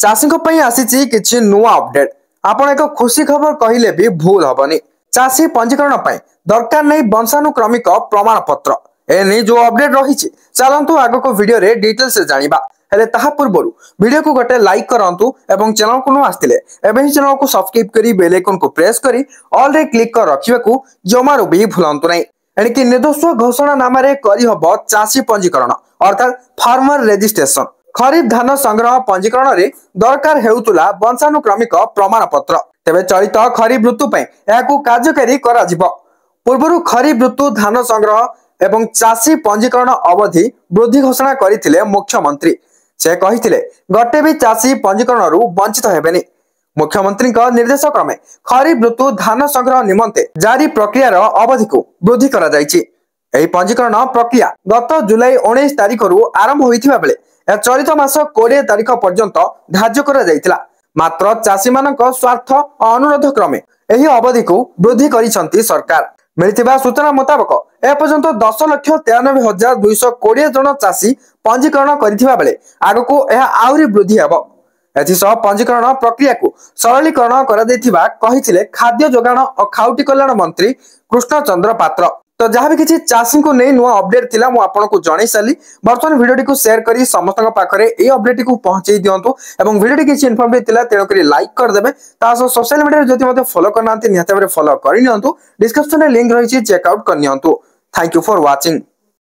चाषी आसी किछि नुआ अपडेट। आपण एक खुशी खबर कहले भी भूल हबनी। चाषी पंजीकरण पर दरकार नहीं वंशानुक्रमिक प्रमाण पत्र एने जो अपडेट रही चलतु आग को वीडियो रे डिटेल से जानिबा। हेले ताहा पूर्व वीडियो को गोटे लाइक करंतु एवं चैनल को आस्तिले एवं चैनल को सब्सक्राइब करी बेल आइकन को प्रेस करी ऑल रे क्लिक कर रखिबा को जमारो भी भूलंतु नहीं। एणिकी निर्दोष घोषणा नाम करी हबो चाषी पंजीकरण अर्थात फार्मर रजिस्ट्रेशन। खरीफ धान संग्रह पंजीकरण रे दरकार हेउतुला वंशानुक्रमिक प्रमाण पत्र। तेबे चलित खरीफ ऋतु पय याकू कार्यकारी करा जिवो। पूर्वरु खरीफ ऋतु धान संग्रह एवं चाषी पंजीकरण अवधि वृद्धि घोषणा करथिले मुख्यमंत्री। से कहिथिले गटे भी चाषी पंजीकरण रु वंचित हेबेनी। मुख्यमंत्री निर्देश क्रमे खरीफ ऋतु धान संग्रह निमंते जारी प्रक्रिया अवधि को वृद्धि करा जायछि। एही पंजीकरण प्रक्रिया गत जुलाई 19 तारिख रु आरंभ होइथिबा बेले चलित मास 20 तारिख पर्यंत धार्य करा जायतिला। मात्र चाषी मानक स्वार्थ और अनुरोध क्रमे एही अवधि को वृद्धि करिसंती सरकार। मिलिथिबा सूचना मुताबक ए पर्यंत 10,93,220 जन चाषी पंजीकरण करिथिबा बेले आगको एहा आउरी वृद्धि हेबो। एथिसह पंजीकरण प्रक्रिया को सरलीकरण करा दैथिबा कहिथिले खाद्य जोगाण और खाउटी कल्याण मंत्री कृष्ण चंद्र पात्र। तो जहाँ भी किसी चाषी को नहीं नुआ अपडेट थिला मु आपन को जणाई साली। वर्तमान वीडियो को शेयर करी समस्त पाखरे ए अपडेट को पहुंचाई दियंतु एवं वीडियो किसी इन्फॉर्मेटिव थिला तेनो करी लाइक कर देबे। तासो सोशल मीडिया रे जति मते फॉलो करनांती निहत भाबरे फॉलो करि नियंतु। डिस्क्रिप्शन रे लिंक रहिछि चेक आउट कर नियंतु। Thank you for watching.